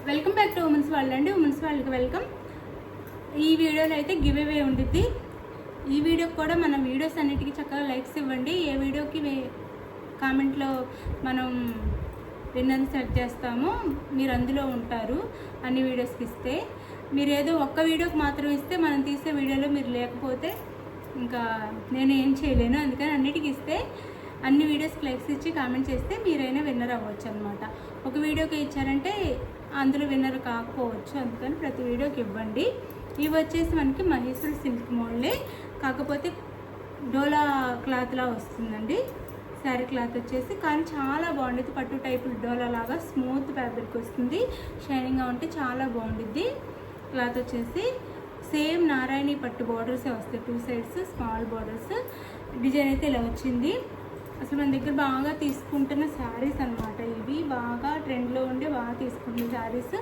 Welcome back to women's world అండి. Women's వరల్డ్కి welcome. ఈ వీడియోలో అయితే గివ్ అవే ఉంటుంది. ఈ వీడియోకి కూడా మన వీడియోస్ అన్నిటికీ చక్కగా లైక్స్ ఇవ్వండి. ఏ వీడియోకి కామెంట్లో మనం విన్నర్ని సెలెక్ట్ చేస్తామో మీరు అందులో ఉంటారు. అన్ని వీడియోస్కి ఇస్తే మీరు ఏదో ఒక్క వీడియోకి మాత్రం ఇస్తే మనం తీసే వీడియోలో మీరు లేకపోతే ఇంకా నేను ఏం చేయలేను. అందుకని అన్నిటికీ ఇస్తే అన్ని వీడియోస్కి లైక్స్ ఇచ్చి కామెంట్ చేస్తే మీరైనా విన్నర్ అవ్వచ్చు అనమాట. ఒక వీడియోకి ఇచ్చారంటే అందులో విన్నర్ కాకపోవచ్చు, అందుకని ప్రతి వీడియోకి ఇవ్వండి. ఇవి వచ్చేసి మనకి మహేశ్వరి సిల్క్ మోడలే, కాకపోతే డోలా క్లాత్లా వస్తుందండి. శారీ క్లాత్ వచ్చేసి కానీ చాలా బాగుంటుంది. పట్టు టైపు డోలా లాగా స్మూత్ ఫ్యాబ్రిక్ వస్తుంది, షైనింగ్గా ఉంటే చాలా బాగుంటుంది. క్లాత్ వచ్చేసి సేమ్ నారాయణి పట్టు బార్డర్సే వస్తాయి, 2 సైడ్స్ స్మాల్ బార్డర్స్. డిజైన్ అయితే ఇలా వచ్చింది. అసలు మన దగ్గర బాగా తీసుకుంటున్న శారీస్ అనమాట. ఇవి బాగా ట్రెండ్లో ఉండే బాగా తీసుకుంటున్న శారీస్.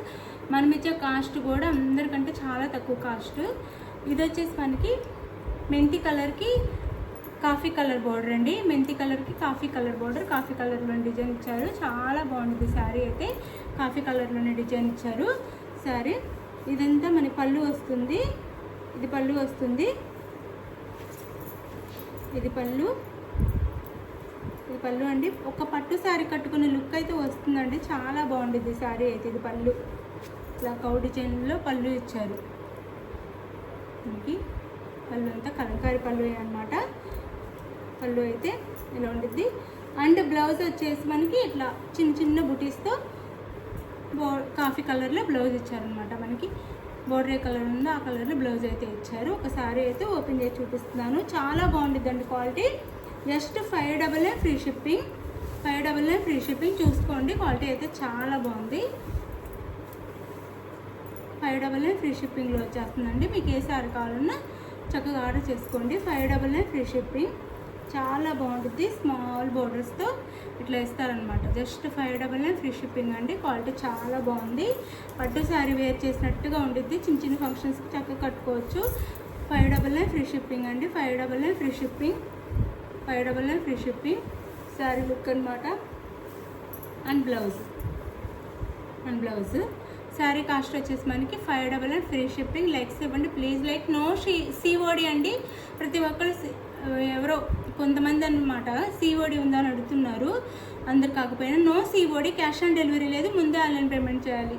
మనం ఇచ్చే కాస్ట్ కూడా అందరికంటే చాలా తక్కువ కాస్ట్. ఇది వచ్చేసి మనకి మెంతి కలర్కి కాఫీ కలర్ బార్డర్ అండి. మెంతి కలర్కి కాఫీ కలర్ బార్డర్, కాఫీ కలర్లోనే డిజైన్ ఇచ్చారు. చాలా బాగుంటుంది శారీ అయితే. కాఫీ కలర్లోనే డిజైన్ ఇచ్చారు శారీ. ఇదంతా మన పళ్ళు వస్తుంది. ఇది పళ్ళు వస్తుంది. ఇది పళ్ళు అండి. ఒక పట్టు శారీ కట్టుకునే లుక్ అయితే వస్తుందండి. చాలా బాగుంటుంది శారీ అయితే. ఇది పళ్ళు ఇలా కౌ డిజైన్లో పళ్ళు ఇచ్చారు. మనకి పళ్ళు అంతా కలంకారీ పళ్ళు అనమాట. పళ్ళు అయితే ఇలా ఉంటుంది. అండ్ బ్లౌజ్ వచ్చేసి మనకి ఇట్లా చిన్న చిన్న బుటీస్తో కాఫీ కలర్లో బ్లౌజ్ ఇచ్చారనమాట. మనకి బోర్డర్ ఏ కలర్ ఉందో ఆ కలర్లో బ్లౌజ్ అయితే ఇచ్చారు. ఒక శారీ అయితే ఓపెన్ చేసి చూపిస్తున్నాను. చాలా బాగుంటుందండి quality. Just 599 free shipping. 599 free shipping. చూసుకోండి, క్వాలిటీ అయితే చాలా బాగుంది. 599 ఫ్రీ షిప్పింగ్లో వచ్చేస్తుందండి. మీకు ఏ శారీ కావాలన్నా చక్కగా ఆర్డర్ చేసుకోండి. 599 ఫ్రీ షిప్పింగ్. చాలా బాగుంటుంది. స్మాల్ బోర్డర్స్తో ఇట్లా ఇస్తారనమాట. జస్ట్ 599 ఫ్రీ షిప్పింగ్ అండి. క్వాలిటీ చాలా బాగుంది. పట్టు శారీ వేర్ చేసినట్టుగా ఉంటుంది. చిన్న చిన్న ఫంక్షన్స్కి చక్కగా కట్టుకోవచ్చు. 599 ఫ్రీ షిప్పింగ్ అండి. 599 free shipping. 599 free shipping. Sari look అనమాట. అండ్ బ్లౌజ్ శారీ కాస్ట్ వచ్చేసి మనకి 599 ఫ్రీ షిప్పింగ్. లైక్స్ ఇవ్వండి ప్లీజ్. లైక్ నో సిఓడి అండి. ప్రతి ఒక్కరు ఎవరో కొంతమంది అన్నమాట సిఓడి ఉందని అడుగుతున్నారు. అందరు కాకపోయినా no COD, cash on delivery లేదు. ముందే ఆన్లైన్ పేమెంట్ చేయాలి.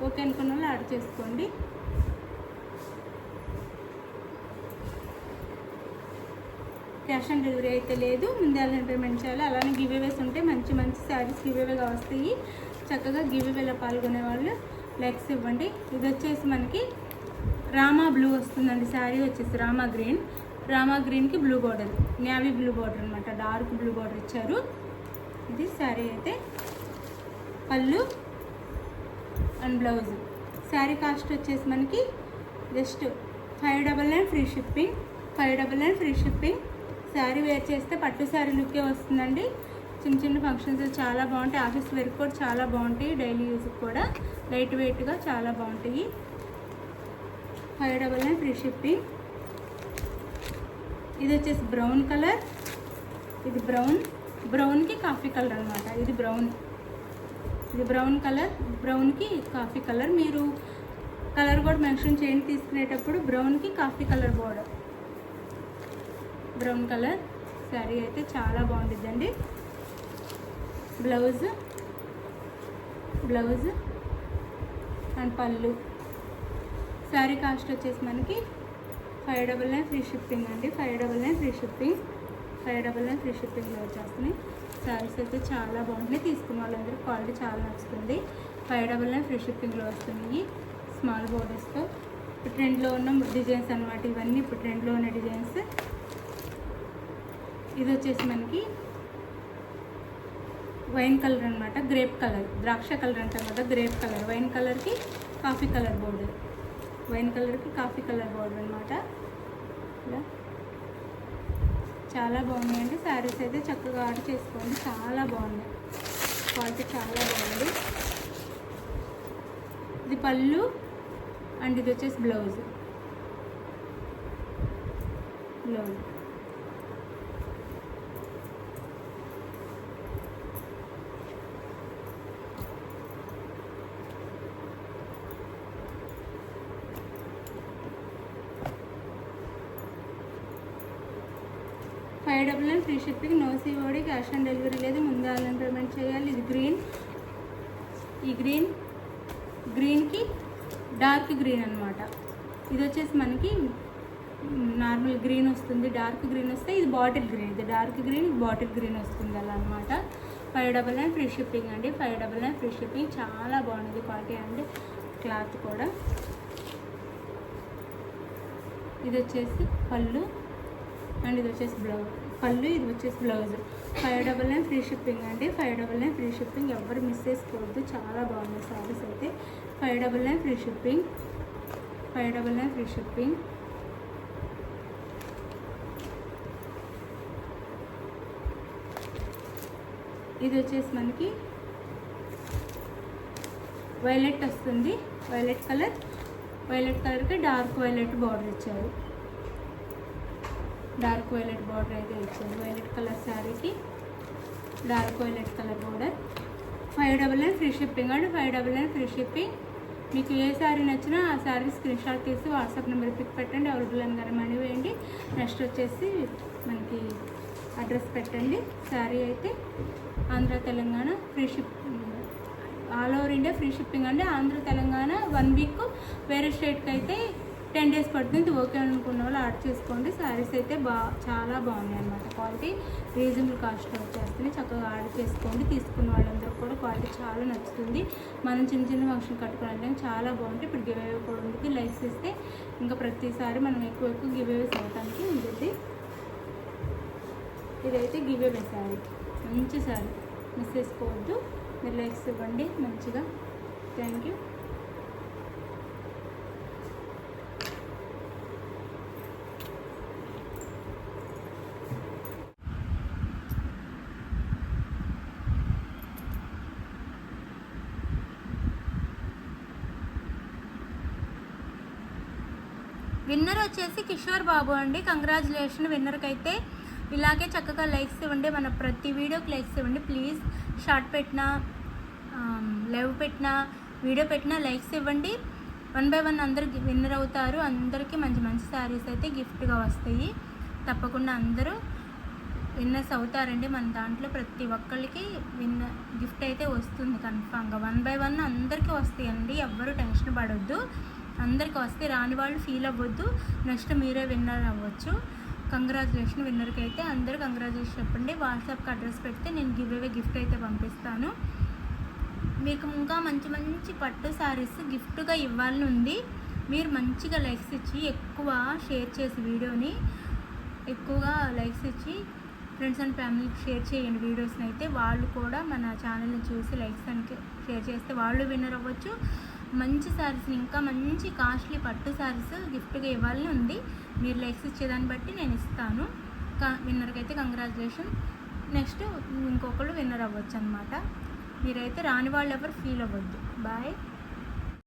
ఓకే అనుకున్న వాళ్ళు ఆర్డర్ చేసుకోండి. క్యాష్ ఆన్ డెలివరీ అయితే లేదు, ముందే ఆన్లైన్ పేమెంట్ చేయాలి. అలానే గివ్ అవేస్ ఉంటే మంచి మంచి శారీస్ గివ్ అవేగా వస్తాయి. చక్కగా గివ్ అవేలో పాల్గొనే వాళ్ళు లైక్స్ ఇవ్వండి. ఇది వచ్చేసి మనకి రామా బ్లూ వస్తుందండి. శారీ వచ్చేసి రామా గ్రీన్కి blue border, navy blue border అనమాట. డార్క్ బ్లూ బార్డర్ ఇచ్చారు. ఇది శారీ అయితే. పళ్ళు అండ్ బ్లౌజ్. శారీ కాస్ట్ వచ్చేసి మనకి just 599 free shipping. 599 free shipping. Sari wear చేస్తే పట్టు శారీ లుక్కే వస్తుందండి. చిన్న చిన్న ఫంక్షన్స్ చాలా బాగుంటాయి. ఆఫీస్ వేర్ కూడా చాలా బాగుంటాయి. డైలీ యూస్కి కూడా లైట్ వెయిట్గా చాలా బాగుంటాయి. 599 ఫ్రీ షిప్పింగ్. ఇది వచ్చేసి బ్రౌన్ కలర్. ఇది బ్రౌన్కి కాఫీ కలర్ అనమాట. ఇది బ్రౌన్ కలర్, బ్రౌన్కి కాఫీ కలర్. మీరు కలర్ కూడా మెన్షన్ చేయండి తీసుకునేటప్పుడు. బ్రౌన్కి coffee colour border, brown colour. Sari అయితే చాలా బాగుంటుందండి. బ్లౌజ్ అండ్ పళ్ళు. శారీ కాస్ట్ వచ్చేసి మనకి 599 ఫ్రీ షిప్పింగ్ అండి. 599 ఫ్రీ షిప్పింగ్. 599 ఫ్రీ షిప్పింగ్లో వచ్చేస్తున్నాయి. శారీస్ అయితే చాలా బాగుంటున్నాయి. తీసుకున్న వాళ్ళందరూ క్వాలిటీ చాలా నచ్చుతుంది. 599 ఫ్రీ షిప్పింగ్లో వస్తున్నాయి. స్మాల్ బోర్డర్స్తో ట్రెండ్లో ఉన్న డిజైన్స్ అనమాట. ఇవన్నీ ఇప్పుడు ట్రెండ్లో ఉన్న డిజైన్స్. ఇది వచ్చేసి మనకి వైన్ కలర్ అనమాట. గ్రేప్ కలర్, ద్రాక్ష కలర్ అంటాం కదా, గ్రేప్ కలర్. వైన్ కలర్కి కాఫీ కలర్ బోర్డర్, అనమాట. ఇలా చాలా బాగున్నాయండి శారీస్ అయితే. చక్కగా ఆర్డర్ చేసుకోండి. చాలా బాగున్నాయి, క్వాలిటీ చాలా బాగుంది. ఇది పళ్ళు అండ్ ఇది వచ్చేసి blouse. And free shipping, no COD, cash on delivery లేదు, ముందే ఆన్లైన్ పేమెంట్ చేయాలి. ఇది గ్రీన్, ఈ గ్రీన్కి డార్క్ గ్రీన్ అనమాట. ఇది వచ్చేసి మనకి నార్మల్ గ్రీన్ వస్తుంది, డార్క్ గ్రీన్ వస్తే ఇది బాటిల్ గ్రీన్, ఇది డార్క్ గ్రీన్, బాటిల్ గ్రీన్ వస్తుంది అలా అనమాట. 599 ఫ్రీ షిప్పింగ్ అండి. 599 ఫ్రీ షిప్పింగ్. చాలా బాగుంది క్వాలిటీ అండి, క్లాత్ కూడా. ఇది వచ్చేసి పళ్ళు అండ్ ఇది వచ్చేసి బ్లౌజ్. పళ్ళు, ఇది వచ్చేసి బ్లౌజ్. 599 ఫ్రీ షిప్పింగ్ అండి. 599 ఫ్రీ షిప్పింగ్. ఎవరు మిస్ చేసుకోవద్దు, చాలా బాగుంది సారీస్ అయితే. 599 ఫ్రీ షిప్పింగ్. 599 free shipping. ఇది వచ్చేసి మనకి వైలెట్ వస్తుంది, వైలెట్ కలర్కి డార్క్ వైలెట్ బార్డర్ ఇచ్చారు. డార్క్ వైలెట్ బార్డర్ అయితే ఇచ్చారు. వైలెట్ కలర్ శారీకి dark violet colour border. 599 free shipping అండి. 599 ఫ్రీ షిప్పింగ్. మీకు ఏ శారీ నచ్చినా ఆ శారీ స్క్రీన్ షాట్ తీసి వాట్సాప్ నెంబర్ పిక్ పెట్టండి, అవైలబుల్ అని మనీ వేయండి. నెక్స్ట్ వచ్చేసి మనకి అడ్రస్ పెట్టండి. శారీ అయితే Andhra Telangana free shipping, all over India free shipping అండి. ఆంధ్ర తెలంగాణ 1 వీక్, వేరే స్టేట్కి అయితే 10 డేస్ పడుతుంది. ఓకే అనుకున్న వాళ్ళు ఆర్డర్ చేసుకోండి. శారీస్ అయితే చాలా బాగున్నాయి అన్నమాట. క్వాలిటీ రీజనబుల్ కాస్ట్లో వచ్చేస్తుంది. చక్కగా ఆర్డర్ చేసుకోండి. తీసుకున్న వాళ్ళందరూ కూడా క్వాలిటీ చాలా నచ్చుతుంది. మనం చిన్న చిన్న ఫంక్షన్ కట్టుకోవడానికి చాలా బాగుంటుంది. ఇప్పుడు గివ్ అవే కూడా ఉంటుంది. లైక్స్ ఇస్తే ఇంకా ప్రతిసారి మనం ఎక్కువ గివ్ అవేస్ అవ్వడానికి ఉంటుంది. ఇదైతే గివ్ అవే శారీ, మంచి శారీ, మిస్ చేసుకోవద్దు. మీరు లైక్స్ ఇవ్వండి మంచిగా. Thank you. విన్నర్ వచ్చేసి కిషోర్ బాబు అండి. కంగ్రాచులేషన్ విన్నర్కి అయితే. ఇలాగే చక్కగా లైక్స్ ఇవ్వండి, మన ప్రతి వీడియోకి లైక్స్ ఇవ్వండి ప్లీజ్. షార్ట్ పెట్టినా, లైవ్ పెట్టినా, వీడియో పెట్టినా లైక్స్ ఇవ్వండి. 1 by 1 అందరు విన్నర్ అవుతారు. అందరికీ మంచి మంచి శారీస్ అయితే గిఫ్ట్గా వస్తాయి. తప్పకుండా అందరూ విన్నర్స్ అవుతారండి. మన దాంట్లో ప్రతి ఒక్కరికి గిఫ్ట్ అయితే వస్తుంది కన్ఫామ్గా. 1 by 1 అందరికీ వస్తాయండి, ఎవ్వరూ టెన్షన్ పడొద్దు. అందరికీ వస్తే రాని వాళ్ళు ఫీల్ అవ్వద్దు. నెక్స్ట్ మీరే విన్నర్ అవ్వచ్చు. కంగ్రాచులేషన్ విన్నర్కి అయితే. అందరూ కంగ్రాచులేషన్ చెప్పండి. వాట్సాప్కి అడ్రస్ పెడితే నేను గివ్ అవే గిఫ్ట్ అయితే పంపిస్తాను. మీకు ఇంకా మంచి మంచి పట్టు శారీస్ గిఫ్ట్గా ఇవ్వాలని ఉంది. మీరు మంచిగా లైక్స్ ఇచ్చి ఎక్కువ షేర్ చేసి వీడియోని ఎక్కువగా లైక్స్ ఇచ్చి ఫ్రెండ్స్ అండ్ ఫ్యామిలీకి షేర్ చేయండి వీడియోస్ని అయితే. వాళ్ళు కూడా మన ఛానల్ని చూసి లైక్స్ అని షేర్ చేస్తే వాళ్ళు విన్నర్ అవ్వచ్చు. మంచి శారీస్ని, ఇంకా మంచి కాస్ట్లీ పట్టు శారీస్ గిఫ్ట్గా ఇవ్వాలని ఉంది. మీరు లైక్స్ ఇచ్చేదాన్ని బట్టి నేను ఇస్తాను. విన్నర్కి అయితే కంగ్రాచులేషన్. నెక్స్ట్ ఇంకొకళ్ళు విన్నర్ అవ్వచ్చు అనమాట. మీరైతే రాని వాళ్ళు ఎవరు ఫీల్ అవ్వద్దు. బాయ్.